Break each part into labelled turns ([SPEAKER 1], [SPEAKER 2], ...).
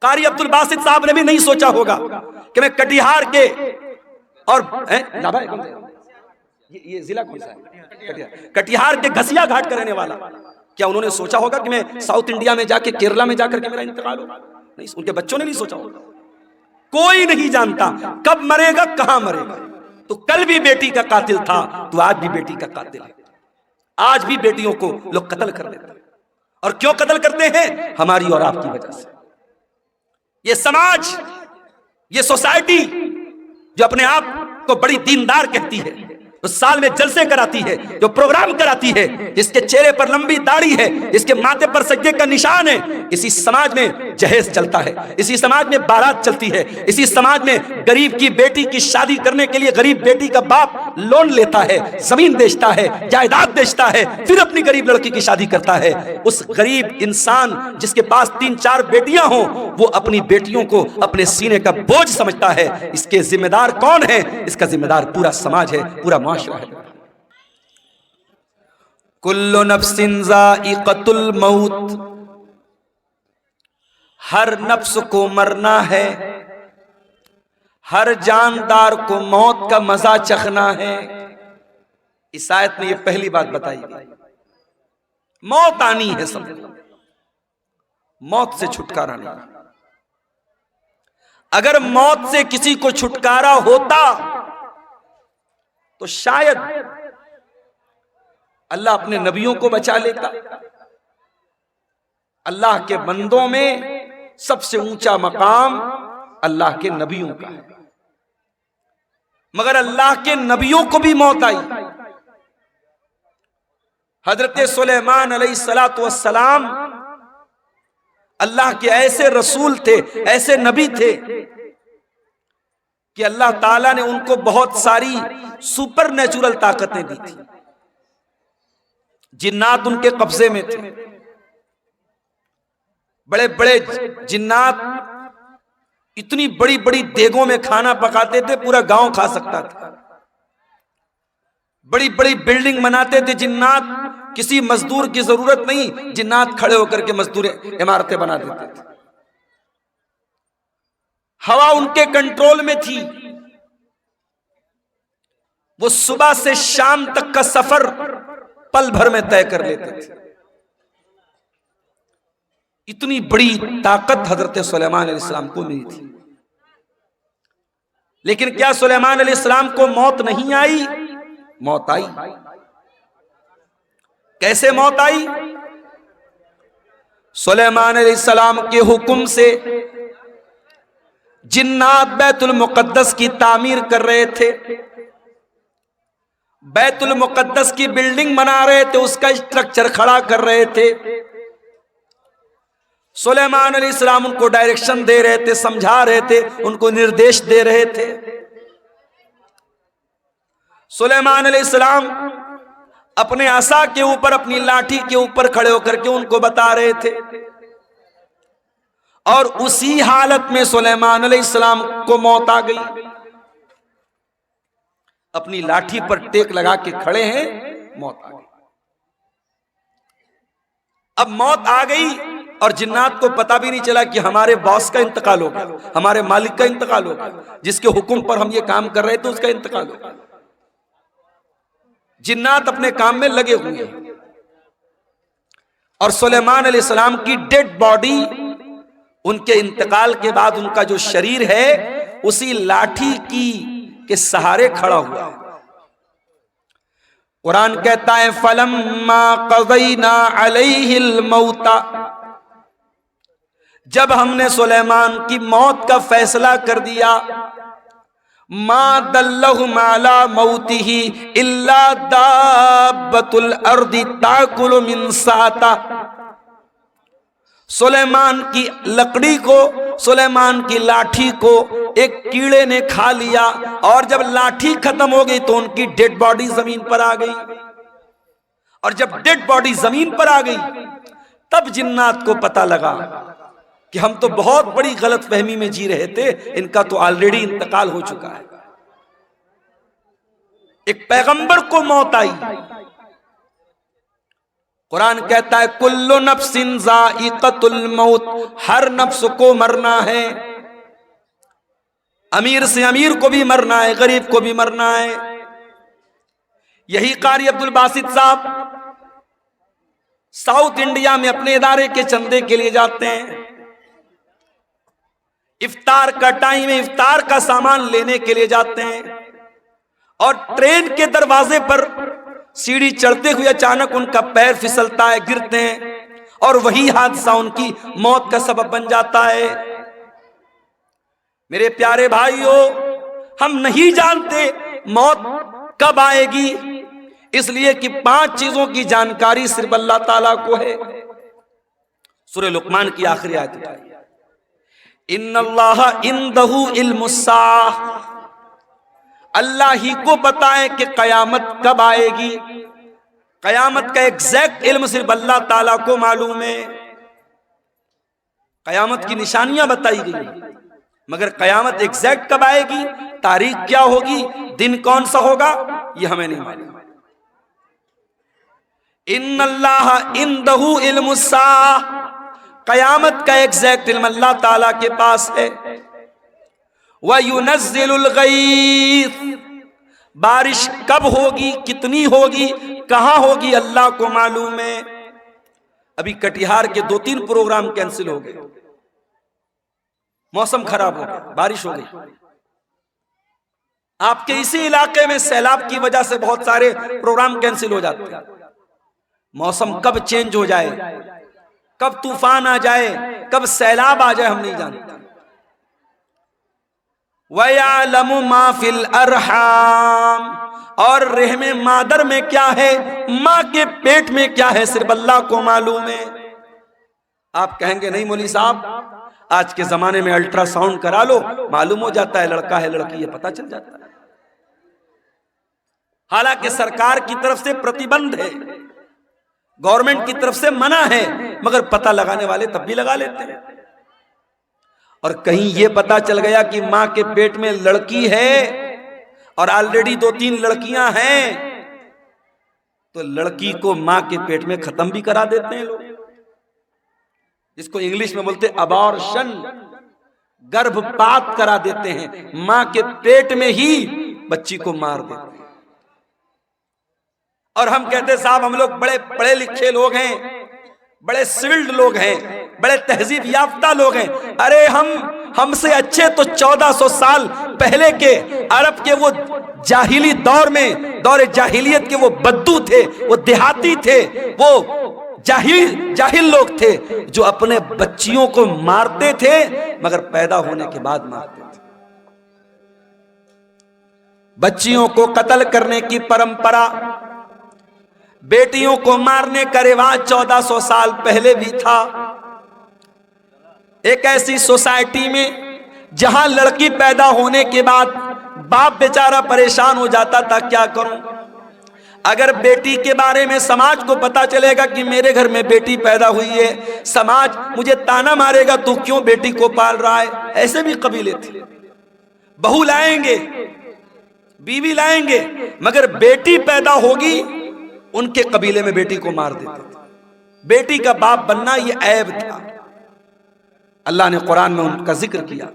[SPEAKER 1] कारी अब्दुल बासित साहब ने भी नहीं सोचा होगा कि मैं कटिहार के और ये जिला कौन सा है, कटिहार के घसिया घाट का रहने वाला, क्या उन्होंने सोचा होगा कि मैं साउथ इंडिया में जाके केरला में जाकर के मेरा इंतकाल होगा? नहीं, उनके बच्चों ने नहीं सोचा होगा। कोई नहीं जानता कब मरेगा, कहां मरेगा। तो कल भी बेटी का कातिल था, तो आज भी बेटी का कातिल है। आज भी बेटियों को लोग कत्ल कर देते हैं। और क्यों कत्ल करते हैं? हमारी और आपकी वजह से। ये समाज, ये सोसाइटी जो अपने आप को बड़ी दीनदार कहती है, जो साल में जलसे कराती है, जो प्रोग्राम कराती है, जिसके चेहरे पर लंबी दाढ़ी है, जिसके माथे पर सज्जे का निशान है, इसी समाज में जहेज चलता है, इसी समाज में बारात चलती है, इसी समाज में गरीब की बेटी की शादी करने के लिए गरीब बेटी का बाप लोन लेता है, जमीन बेचता है, जायदाद बेचता है, फिर अपनी गरीब लड़की की शादी करता है। उस गरीब इंसान जिसके पास 3-4 बेटियां हों, वो अपनी बेटियों को अपने सीने का बोझ समझता है। इसके जिम्मेदार कौन है? इसका जिम्मेदार पूरा समाज है, पूरा माशरा है। कुल्लु नफ्सिन ज़ाइक़तुल मौत, हर नफ्स को मरना है, हर जानदार को मौत का मजा चखना है। इस आयत में ये पहली बात बताई गई, मौत आनी है सबको, मौत से छुटकारा नहीं। अगर मौत से किसी को छुटकारा होता तो शायद अल्लाह अपने नबियों को बचा लेता। अल्लाह के बंदों में सबसे ऊंचा मकाम अल्लाह के नबियों का है, मगर अल्लाह के नबियों को भी मौत आई। हजरत सुलेमान अलैहिस्सलातु वस्सलाम अल्लाह के ऐसे रसूल थे, ऐसे नबी थे कि अल्लाह ताला ने उनको बहुत सारी सुपर नेचुरल ताकतें दी थी। जिन्नात उनके कब्जे में थे, बड़े बड़े जिन्नात इतनी बड़ी बड़ी देगों में खाना पकाते थे, पूरा गांव खा सकता था। बड़ी बड़ी बिल्डिंग बनाते थे जिन्नात, किसी मजदूर की जरूरत नहीं, जिन्नात खड़े होकर के मजदूर इमारतें बना देते थे। हवा उनके कंट्रोल में थी, वो सुबह से शाम तक का सफर पल भर में तय कर लेते थे। इतनी बड़ी ताकत हजरत सुलेमान अलैहिस्सलाम को मिली थी। लेकिन क्या सुलेमान अलैहिस्सलाम को मौत नहीं आई? मौत आई। कैसे मौत आई? सुलेमान अलैहिस्सलाम के हुक्म से जिन्नात बैतुल मुकद्दस की तामीर कर रहे थे, बैतुल मुकद्दस की बिल्डिंग बना रहे थे, उसका स्ट्रक्चर खड़ा कर रहे थे। सुलेमान अलैहिस्सलाम उनको डायरेक्शन दे रहे थे, समझा रहे थे, उनको निर्देश दे रहे थे। सुलेमान अलैहिस्सलाम अपने आसा के ऊपर, अपनी लाठी के ऊपर खड़े होकर के उनको बता रहे थे। और उसी हालत में सुलेमान अलैहिस्सलाम को मौत आ गई। अपनी लाठी पर टेक लगा के खड़े हैं, मौत आ गई। अब मौत आ गई और जिन्नात को पता भी नहीं चला कि हमारे बॉस का इंतकाल हो गया, हमारे मालिक का इंतकाल हो गया, जिसके हुक्म पर हम ये काम कर रहे थे उसका इंतकाल हो गया। जिन्नात अपने काम में लगे हुए हैं और सुलेमान अलैहिस्सलाम की डेड बॉडी, उनके इंतकाल के बाद उनका जो शरीर है उसी लाठी की के सहारे खड़ा हुआ है। कुरान कहता है फलम्मा क़ज़ैना अलैहिल मौता, जब हमने सुलेमान की मौत का फैसला कर दिया, मा दल्लहुम अला मौतिही इल्ला दाब्बतुल अर्दि ताकुलु मिन साता, सुलेमान की लकड़ी को, सुलेमान की लाठी को एक कीड़े ने खा लिया और जब लाठी खत्म हो गई तो उनकी डेड बॉडी जमीन पर आ गई। और जब डेड बॉडी जमीन पर आ गई तब जिन्नात को पता लगा कि हम तो बहुत बड़ी गलतफहमी में जी रहे थे, इनका तो ऑलरेडी इंतकाल हो चुका है। एक पैगंबर को मौत आई। कुरान कहता है कुल्लु नफ्सिन ज़ाइक़तुल मौत, हर नफ्स को मरना है। अमीर से अमीर को भी मरना है, गरीब को भी मरना है। यही कारी अब्दुल बासित साहब साउथ इंडिया में अपने इदारे के चंदे के लिए जाते हैं। इफ्तार का टाइम है, इफ्तार का सामान लेने के लिए जाते हैं और ट्रेन के दरवाजे पर सीढ़ी चढ़ते हुए अचानक उनका पैर फिसलता है, गिरते हैं और वही हादसा उनकी मौत का सबब बन जाता है। मेरे प्यारे भाइयों, हम नहीं जानते मौत कब आएगी, इसलिए कि 5 चीजों की जानकारी सिर्फ अल्लाह ताला को है। सूरह लुकमान की आखिरी आयत है, इन्नल्लाह इंदहु इल्मुस्साह, अल्लाह ही को पता है कि कयामत कब आएगी। कयामत का एग्जैक्ट इल्म सिर्फ अल्लाह ताला को मालूम है। कयामत की निशानियां बताई गई, मगर कयामत एग्जैक्ट कब आएगी, तारीख क्या होगी, दिन कौन सा होगा, यह हमें नहीं मालूम। इन्नल्लाह इंदहु इल्मुस्साह, कयामत का एग्जैक्ट इल्म अल्लाह ताला के पास है। व युनज़्ज़िलुल गईस, बारिश कब होगी, कितनी होगी, कहां होगी, अल्लाह को मालूम है। अभी कटिहार के 2-3 प्रोग्राम कैंसिल हो गए, मौसम खराब हो गया, बारिश हो गई। आपके इसी इलाके में सैलाब की वजह से बहुत सारे प्रोग्राम कैंसिल हो जाते हैं। मौसम कब चेंज हो जाए, कब तूफान आ जाए, कब सैलाब आ जाए, हम नहीं जानते। वयअलमु मा फिल अरहाम, और रहमे मादर में क्या है, माँ के पेट में क्या है, सिर्फ अल्लाह को मालूम है। आप कहेंगे नहीं मौलवी साहब, आज के जमाने में अल्ट्रासाउंड करा लो, मालूम हो जाता है लड़का है लड़की है, पता चल जाता है। हालांकि सरकार की तरफ से प्रतिबंध है, गवर्नमेंट की तरफ से मना है, मगर पता लगाने वाले तब भी लगा लेते हैं। और कहीं यह पता चल गया कि मां के पेट में लड़की है और ऑलरेडी 2-3 लड़कियां हैं, तो लड़की को मां के पेट में खत्म भी करा देते हैं लोग, जिसको इंग्लिश में बोलते अबॉर्शन, गर्भपात करा देते हैं, मां के पेट में ही बच्ची को मार देते हैं। और हम कहते साहब हम लोग बड़े पढ़े लिखे लोग हैं, बड़े सिविल्ड लोग हैं, बड़े तहजीब याफ्ता लोग हैं। अरे हमसे अच्छे तो 1400 साल पहले के अरब के वो जाहिली दौर में, दौर जाहिलियत के वो बद्दू थे, वो देहाती थे, वो जाहिल लोग थे जो अपने बच्चियों को मारते थे, मगर पैदा होने के बाद मारते थे। बच्चियों को कत्ल करने की परंपरा, बेटियों को मारने का रिवाज 1400 साल पहले भी था। एक ऐसी सोसाइटी में जहां लड़की पैदा होने के बाद बाप बेचारा परेशान हो जाता था, क्या करूं, अगर बेटी के बारे में समाज को पता चलेगा कि मेरे घर में बेटी पैदा हुई है, समाज मुझे ताना मारेगा, तू क्यों बेटी को पाल रहा है। ऐसे भी कबीले थे, बहू लाएंगे, बीवी लाएंगे, मगर बेटी पैदा होगी उनके कबीले में बेटी को मार देते थे। बेटी का बाप बनना यह ऐब था। अल्लाह ने कुरान में उनका जिक्र किया,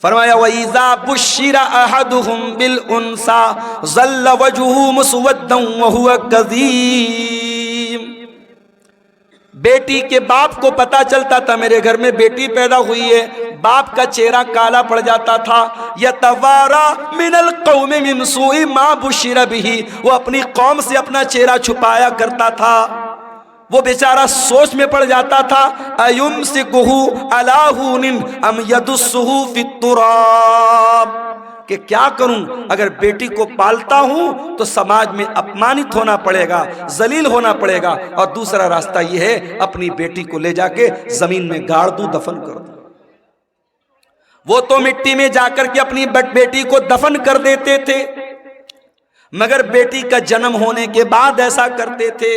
[SPEAKER 1] फरमाया वइज़ा बुश्शिरा अहदुहुम बिल उन्सा ज़ल्ल वजहुहु मुस्वद्दन व हुवा कज़ीम। बेटी के बाप को पता चलता था मेरे घर में बेटी पैदा हुई है, बाप का चेहरा काला पड़ जाता था। यतवारा मिनल कौम मिन सूइ मा बुश्शिरा बिही, वो अपनी कौम से अपना चेहरा छुपाया करता था। वो बेचारा सोच में पड़ जाता था, अयुमसिकुहु अला हुनिन अम यदुस्सुहु फित्तुराब, कि क्या करूं, अगर बेटी को पालता हूं तो समाज में अपमानित होना पड़ेगा, जलील होना पड़ेगा, और दूसरा रास्ता यह है अपनी बेटी को ले जाके जमीन में गाड़ दूं, दफन कर दूं। वो तो मिट्टी में जाकर के अपनी बेटी को दफन कर देते थे, मगर बेटी का जन्म होने के बाद ऐसा करते थे।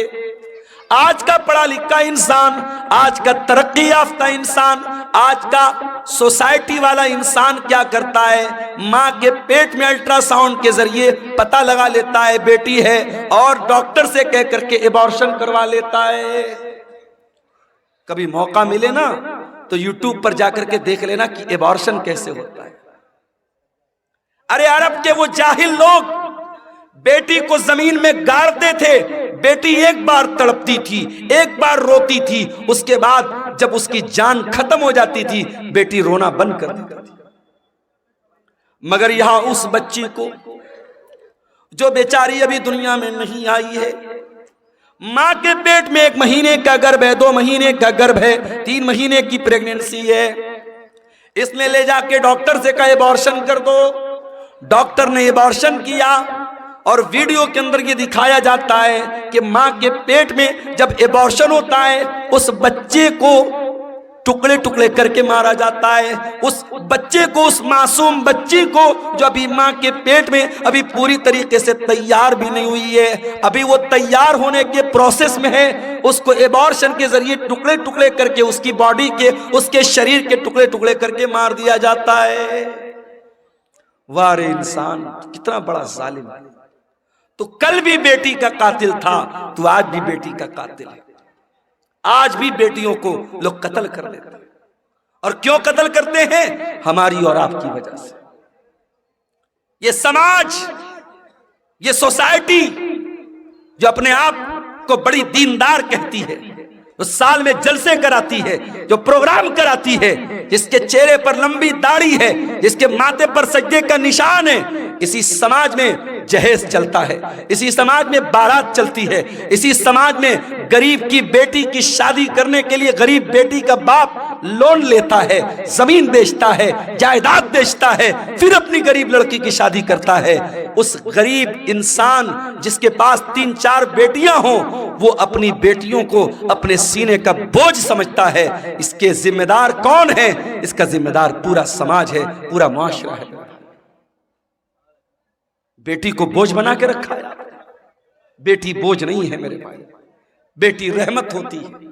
[SPEAKER 1] आज का पढ़ा लिखा इंसान, आज का तरक्की याफ्ता इंसान, आज का सोसाइटी वाला इंसान क्या करता है? मां के पेट में अल्ट्रासाउंड के जरिए पता लगा लेता है बेटी है, और डॉक्टर से कह करके एबॉर्शन करवा लेता है। कभी मौका मिले ना तो यूट्यूब पर जाकर के देख लेना कि एबॉर्शन कैसे होता है। अरे अरब के वो जाहिल लोग बेटी को जमीन में गाड़ते थे, बेटी एक बार तड़पती थी, एक बार रोती थी, उसके बाद जब उसकी जान खत्म हो जाती थी बेटी रोना बंद कर देती थी। मगर यहां उस बच्ची को जो बेचारी अभी दुनिया में नहीं आई है, मां के पेट में 1 महीने का गर्भ है, 2 महीने का गर्भ है, 3 महीने की प्रेगनेंसी है, इसने ले जाके डॉक्टर से कहा एबॉर्शन कर दो। डॉक्टर ने एबॉर्शन किया और वीडियो के अंदर ये दिखाया जाता है कि मां के पेट में जब एबॉर्शन होता है उस बच्चे को टुकड़े टुकड़े करके मारा जाता है। उस बच्चे को, उस मासूम बच्ची को जो अभी मां के पेट में अभी पूरी तरीके से तैयार भी नहीं हुई है, अभी वो तैयार होने के प्रोसेस में है, उसको एबॉर्शन के जरिए टुकड़े टुकड़े करके उसकी बॉडी के, उसके शरीर के टुकड़े टुकड़े करके मार दिया जाता है। वाह रे इंसान, कितना बड़ा जालिम है। तो कल भी बेटी का कातिल था, तो आज भी बेटी का कातिल है। आज भी बेटियों को लोग कत्ल कर देते हैं। और क्यों कत्ल करते हैं? हमारी और आपकी वजह से। ये समाज, ये सोसाइटी जो अपने आप को बड़ी दीनदार कहती है, जो साल में जलसे कराती है, जो प्रोग्राम कराती है, जिसके चेहरे पर लंबी दाढ़ी है, जिसके माथे पर सज्जे का निशान है, इसी समाज में जहेज चलता है, इसी समाज में बारात चलती है, इसी समाज में गरीब की बेटी की शादी करने के लिए गरीब बेटी का बाप लोन लेता है, जमीन बेचता है, जायदाद बेचता है, फिर अपनी गरीब लड़की की शादी करता है। उस गरीब इंसान जिसके पास 3-4 बेटियां हों, वो अपनी बेटियों को अपने सीने का बोझ समझता है। इसके जिम्मेदार कौन है? इसका जिम्मेदार पूरा समाज है, पूरा मुआशरा है। बेटी को बोझ बना के रखा है। बेटी बोझ नहीं है मेरे भाई, बेटी रहमत होती है।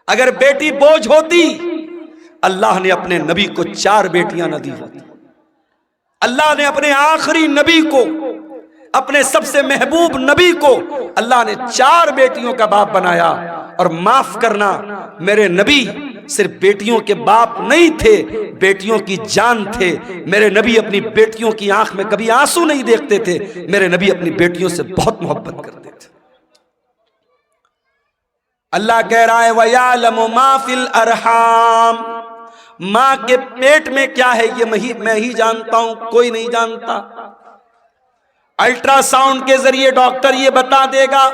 [SPEAKER 1] अगर बेटी बोझ होती, अल्लाह ने अपने नबी को 4 बेटियां न दी होती। अल्लाह ने अपने आखिरी नबी को, अपने सबसे महबूब नबी को अल्लाह ने 4 बेटियों का बाप बनाया। और माफ करना, मेरे नबी सिर्फ बेटियों के बाप नहीं थे, बेटियों की जान थे। मेरे नबी अपनी बेटियों की आंख में कभी आंसू नहीं देखते थे। मेरे नबी अपनी बेटियों से बहुत मोहब्बत करते थे। अल्लाह कह रहा है वयालमु मा फिल अरहाम, मां के पेट में क्या है ये मैं ही जानता हूं, कोई नहीं जानता। अल्ट्रासाउंड के जरिए डॉक्टर ये बता देगा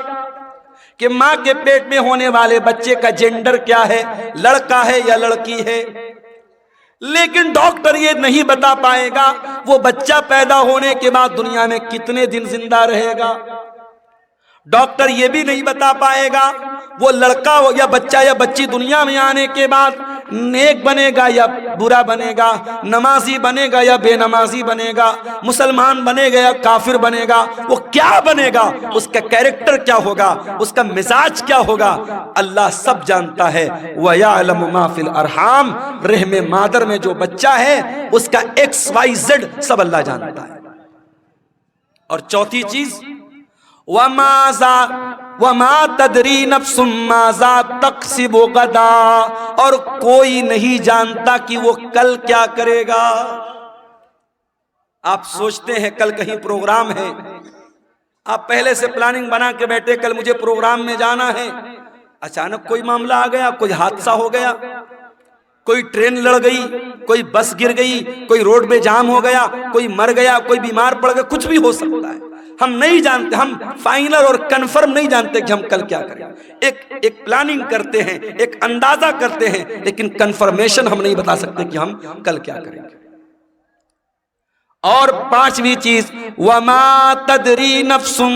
[SPEAKER 1] कि मां के पेट में होने वाले बच्चे का जेंडर क्या है, लड़का है या लड़की है। लेकिन डॉक्टर ये नहीं बता पाएगा वो बच्चा पैदा होने के बाद दुनिया में कितने दिन जिंदा रहेगा। डॉक्टर ये भी नहीं बता पाएगा वो लड़का या बच्चा या बच्ची दुनिया में आने के बाद नेक बनेगा या बुरा बनेगा, नमाजी बनेगा या बेनमाजी बनेगा, मुसलमान बनेगा या काफिर बनेगा, वो क्या बनेगा, उसका कैरेक्टर क्या होगा, उसका मिजाज क्या होगा, अल्लाह सब जानता है। वयअलमु मा फिल अरहाम, रहमे मादर में जो बच्चा है उसका XYZ सब अल्लाह जानता है। और चौथी चीज वमा तदरी नफ्सुम माज़ा तक्सिबु गदा, और कोई नहीं जानता कि वो कल क्या करेगा। आप सोचते हैं कल कहीं प्रोग्राम है, आप पहले से प्लानिंग बना के बैठे कल मुझे प्रोग्राम में जाना है, अचानक कोई मामला आ गया, कोई हादसा हो गया, कोई ट्रेन लड़ गई, कोई बस गिर गई, कोई रोड पे जाम हो गया, कोई मर गया, कोई बीमार पड़ गया, कुछ भी हो सकता है। हम नहीं जानते, हम फाइनल और कंफर्म नहीं जानते कि हम कल क्या करें। एक प्लानिंग करते हैं, एक अंदाजा करते हैं, लेकिन कंफर्मेशन हम नहीं बता सकते कि हम कल क्या करेंगे। और पांचवी चीज वमा तदरी नफ्सुम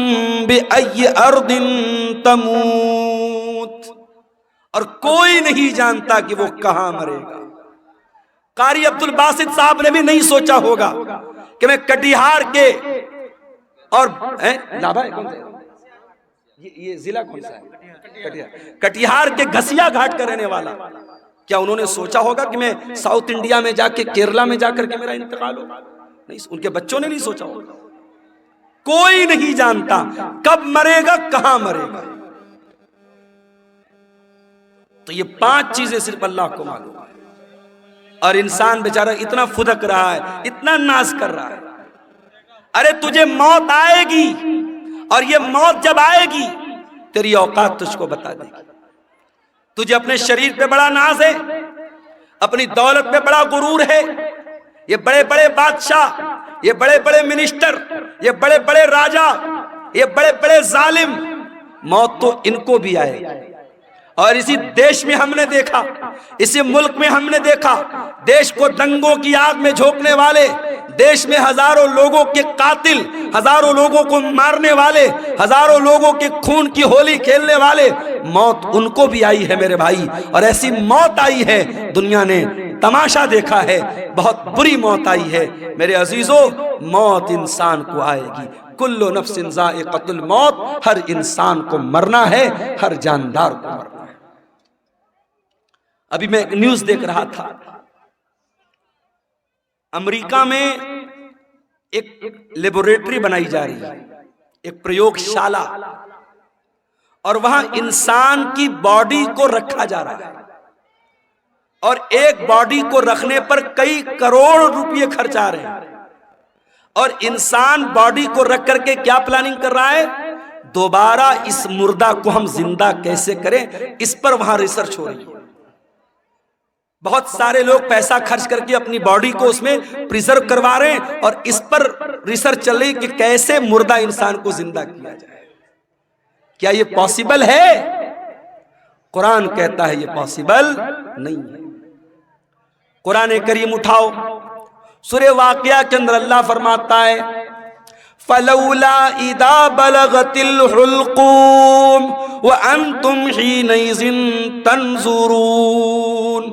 [SPEAKER 1] बिअय्यि अर्दिन तमूत, और कोई नहीं जानता कि वो कहां मरेगा। कारी अब्दुल बासित साहब ने भी नहीं सोचा होगा कि मैं कटिहार के और लाभा ये जिला कौन सा है? कटिहार। कटिहार के घसिया घाट का रहने वाला, क्या उन्होंने सोचा होगा कि मैं साउथ इंडिया में जाके केरला में जाकर के मेरा इंतकाल हो? नहीं, उनके बच्चों ने नहीं सोचा होगा। कोई नहीं जानता कब मरेगा, कहां मरेगा। तो ये 5 चीजें सिर्फ अल्लाह को मालूम है। और इंसान बेचारा इतना फुदक रहा है, इतना नाज कर रहा है। अरे तुझे मौत आएगी, और ये मौत जब आएगी तेरी औकात तुझको बता देगी। तुझे अपने शरीर पे बड़ा नाज है, अपनी दौलत पे बड़ा गुरूर है। ये बड़े बड़े बादशाह, ये बड़े बड़े मिनिस्टर, ये बड़े बड़े राजा, ये बड़े बड़े जालिम, मौत तो इनको भी आएगी। और इसी देश में हमने देखा, इसी मुल्क में हमने देखा, देश को दंगों की आग में झोंकने वाले, देश में हजारों लोगों के कातिल, हजारों लोगों को मारने वाले, हजारों लोगों के खून की होली खेलने वाले, मौत उनको भी आई है मेरे भाई। और ऐसी मौत आई है, दुनिया ने तमाशा देखा है, बहुत बुरी मौत आई है मेरे अजीजों। मौत इंसान को आएगी। कुल्लु नफ्सिन ज़ाइक़तुल मौत, हर इंसान को मरना है, हर जानदार को मरना है। अभी मैं एक न्यूज देख रहा था, अमेरिका में एक लेबोरेटरी बनाई जा रही है, एक प्रयोगशाला, और वहां इंसान की बॉडी को रखा जा रहा है। और एक बॉडी को रखने पर कई करोड़ रुपए खर्च आ रहे हैं। और इंसान बॉडी को रख करके क्या प्लानिंग कर रहा है, दोबारा इस मुर्दा को हम जिंदा कैसे करें, इस पर वहां रिसर्च हो रही है। बहुत सारे लोग पैसा खर्च करके अपनी बॉडी को उसमें प्रिजर्व करवा रहे हैं, और इस पर रिसर्च चल रही है कि कैसे मुर्दा इंसान को जिंदा किया जाए। क्या ये पॉसिबल है? कुरान कहता है ये पॉसिबल नहीं है। कुरान करीम उठाओ, सूरह वाक़िया के अंदर अल्लाह फरमाता है, फलौला इदा बलगतिल हुल्कूम व अंतुम हीनइज़िन तंजुरून।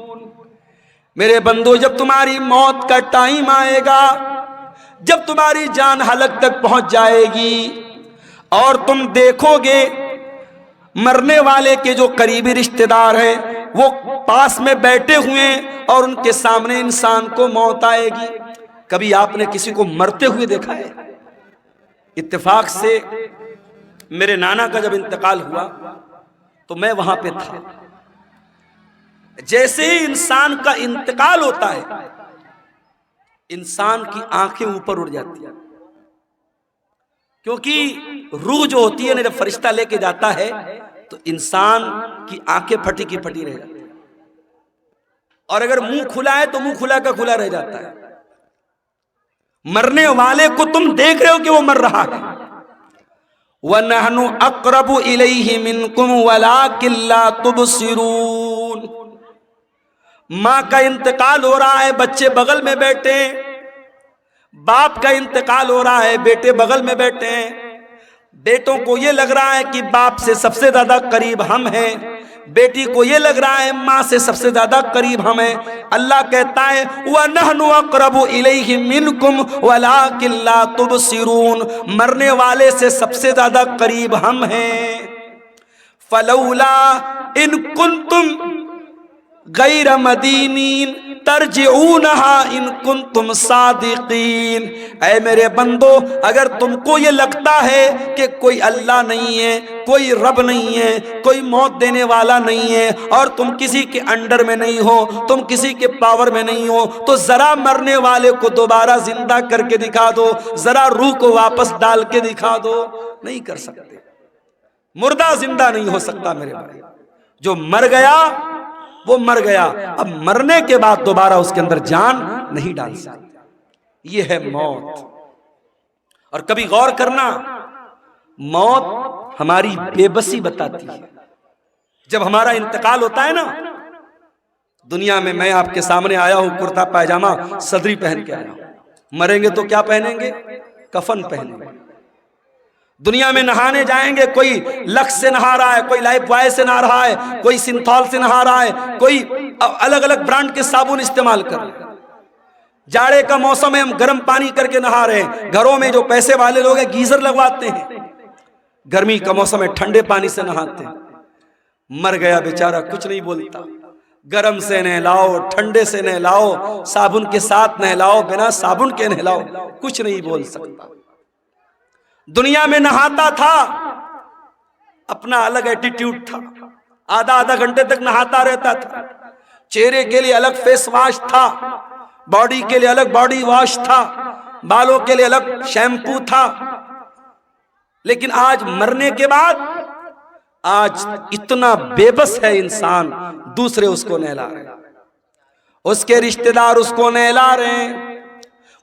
[SPEAKER 1] मेरे बंदो, जब तुम्हारी मौत का टाइम आएगा, जब तुम्हारी जान हलक तक पहुंच जाएगी, और तुम देखोगे मरने वाले के जो करीबी रिश्तेदार हैं वो पास में बैठे हुए हैं, और उनके सामने इंसान को मौत आएगी। कभी आपने किसी को मरते हुए देखा है? इत्तेफाक से मेरे नाना का जब इंतकाल हुआ तो मैं वहां पे था। जैसे ही इंसान का इंतकाल होता है, इंसान की आंखें ऊपर उड़ जाती है, क्योंकि रूह जो होती है ना, जब फरिश्ता लेके जाता है तो इंसान की आंखें फटी की फटी रह जाती है, और अगर मुंह खुला है तो मुंह खुला का खुला रह जाता है। मरने वाले को तुम देख रहे हो कि वो मर रहा है। वनहनु अक़रबु इलैहि मिनकुम वलाकिन ला तुबसिरून। माँ का इंतकाल हो रहा है, बच्चे बगल में बैठे, बाप का इंतकाल हो रहा है, बेटे बगल में बैठे हैं। बेटों को ये लग रहा है कि बाप से सबसे ज्यादा करीब हम हैं, बेटी को ये लग रहा है माँ से सबसे ज्यादा करीब हम हैं। अल्लाह कहता है वनहनु अक़रबु इलैहि मिनकुम वलाकिन ला तुबसिरून, मरने वाले से सबसे ज्यादा करीब हम हैं। फलौला इन कुंतुम गैर मदीनीन तरजिऊनहा इन कुंतुम सादिकीन। ऐ मेरे बंदो, अगर तुमको ये लगता है कि कोई अल्लाह नहीं है, कोई रब नहीं है, कोई मौत देने वाला नहीं है, और तुम किसी के अंडर में नहीं हो, तुम किसी के पावर में नहीं हो, तो जरा मरने वाले को दोबारा जिंदा करके दिखा दो, जरा रूह को वापस डाल के दिखा दो। नहीं कर सकते, मुर्दा जिंदा नहीं हो सकता मेरे भाई। जो मर गया वो मर गया, अब मरने के बाद दोबारा उसके अंदर जान नहीं डाल सकते। ये है मौत। और कभी गौर करना, मौत हमारी बेबसी बताती है। जब हमारा इंतकाल होता है ना, दुनिया में मैं आपके सामने आया हूं कुर्ता पायजामा सदरी पहन के आया हूं, मरेंगे तो क्या पहनेंगे? कफन पहनेंगे। दुनिया में नहाने जाएंगे, कोई लक्स से नहा रहा है, कोई लाइफ बॉय से नहा रहा है, कोई सिंथॉल से नहा रहा है, कोई अलग अलग ब्रांड के साबुन इस्तेमाल कर रहे हैं। जाड़े का मौसम है, हम गर्म पानी करके नहा रहे हैं। घरों में जो पैसे वाले लोग हैं गीजर लगवाते हैं, गर्मी का मौसम है, ठंडे पानी से नहाते हैं। मर गया बेचारा, कुछ नहीं बोलता। गरम से नहलाओ, ठंडे से नहलाओ, साबुन के साथ नहलाओ, बिना साबुन के नहलाओ, कुछ नहीं बोल सकता। दुनिया में नहाता था, अपना अलग एटीट्यूड था, आधा आधा घंटे तक नहाता रहता था। चेहरे के लिए अलग फेस वॉश था, बॉडी के लिए अलग बॉडी वॉश था, बालों के लिए अलग शैम्पू था। लेकिन आज मरने के बाद आज इतना बेबस है इंसान, दूसरे उसको नहला रहे, उसके रिश्तेदार उसको नहला रहे हैं।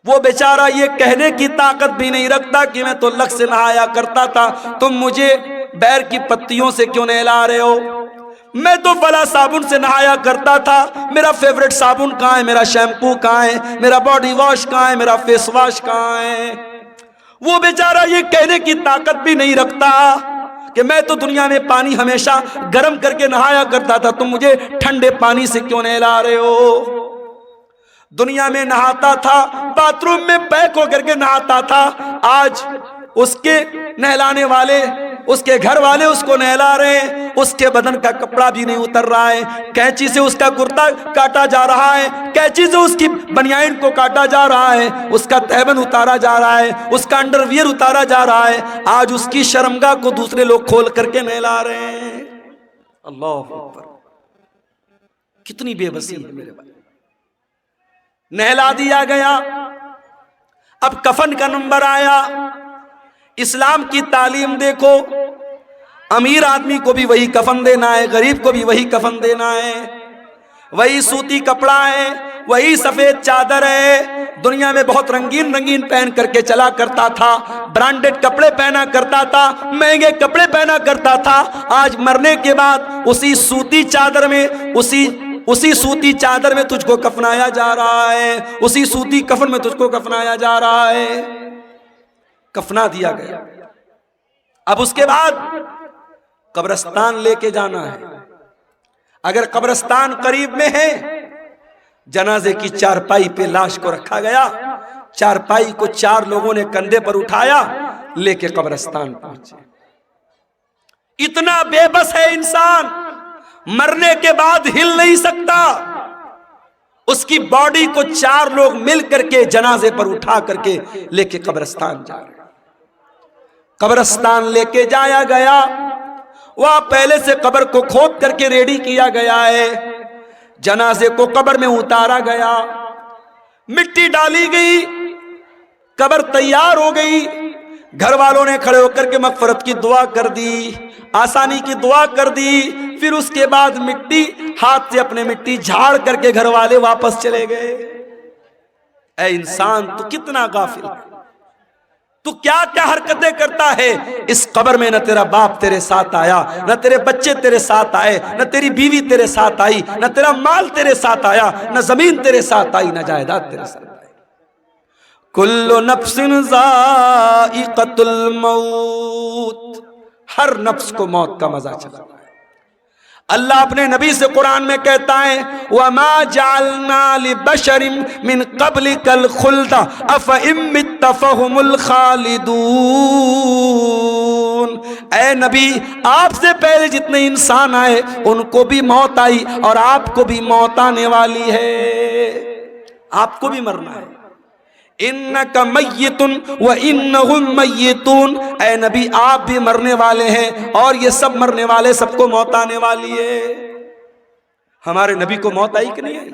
[SPEAKER 1] वो बेचारा ये कहने की ताकत भी नहीं रखता कि मैं तो लक से नहाया करता था, तुम मुझे बैर की पत्तियों से क्यों नहला रहे हो? मैं तो फला साबुन से नहाया करता था, मेरा फेवरेट साबुन कहाँ है, मेरा शैम्पू कहाँ है, मेरा बॉडी वॉश कहाँ है, मेरा फेस वॉश कहाँ है? वो बेचारा ये कहने की ताकत भी नहीं रखता कि मैं तो दुनिया में पानी हमेशा गर्म करके नहाया करता था, तुम मुझे ठंडे पानी से क्यों नहला रहे हो? दुनिया में नहाता था, बाथरूम में पैक होकर के नहाता था, आज उसके नहलाने वाले, उसके घर वाले उसको नहला रहे हैं, उसके बदन का कपड़ा भी नहीं उतर रहा है, कैंची से उसका कुर्ता काटा जा रहा है, कैंची से उसकी बनियान को काटा जा रहा है, उसका तहबंद उतारा जा रहा है, उसका अंडरवियर उतारा जा रहा है। आज उसकी शर्मगाह को दूसरे लोग खोल करके नहला रहे हैं। अल्लाह अकबर, कितनी बेबसी है मेरे भाई। नहला दिया गया, अब कफन का नंबर आया। इस्लाम की तालीम देखो, अमीर आदमी को भी वही कफन देना है, गरीब को भी वही कफन देना है, वही सूती कपड़ा है, वही सफेद चादर है। दुनिया में बहुत रंगीन रंगीन पहन करके चला करता था, ब्रांडेड कपड़े पहना करता था, महंगे कपड़े पहना करता था। आज मरने के बाद उसी सूती चादर में, उसी सूती चादर में तुझको कफनाया जा रहा है, उसी सूती कफन में तुझको कफनाया जा रहा है। कफना दिया गया, अब उसके बाद कब्रिस्तान लेके जाना है। अगर कब्रिस्तान करीब में है, जनाजे की चारपाई पे लाश को रखा गया, चारपाई को 4 लोगों ने कंधे पर उठाया, लेके कब्रिस्तान पहुंचे। इतना बेबस है इंसान, मरने के बाद हिल नहीं सकता। उसकी बॉडी को 4 लोग मिल करके जनाजे पर उठा करके लेके कब्रिस्तान जा रहे। कब्रिस्तान लेके जाया गया, वहां पहले से कब्र को खोद करके रेडी किया गया है। जनाजे को कब्र में उतारा गया, मिट्टी डाली गई, कब्र तैयार हो गई। घर वालों ने खड़े होकर के मगफरत की दुआ कर दी, आसानी की दुआ कर दी। फिर उसके बाद मिट्टी, हाथ से अपने मिट्टी झाड़ करके घर वाले वापस चले गए। ऐ इंसान, तू कितना गाफिल है, तू क्या क्या हरकतें करता है। इस कब्र में न तेरा बाप तेरे साथ आया, न तेरे बच्चे तेरे साथ आए, न तेरी बीवी तेरे साथ आई, न तेरा माल तेरे साथ आया, न जमीन तेरे साथ आई, न जायदाद तेरे साथ आई। कुल्लु नफ्सिन ज़ाइक़तुल मौत, हर नफ्स को मौत का मजा चला। अल्लाह अपने नबी से कुरान में कहता है, वमा जअलना लिबशरिन मिन क़ब्लिकल खुल्द अफ़इन मित्त फ़हुमुल खालिदून। ऐ नबी, आपसे पहले जितने इंसान आए उनको भी मौत आई और आपको भी मौत आने वाली है, आपको भी मरना है। इन्नका मय्यितुन व इन्नहुम मय्यितून, ऐ नबी आप भी मरने वाले हैं और ये सब मरने वाले, सबको मौत आने वाली है। हमारे नबी को मौत आई कि नहीं आई?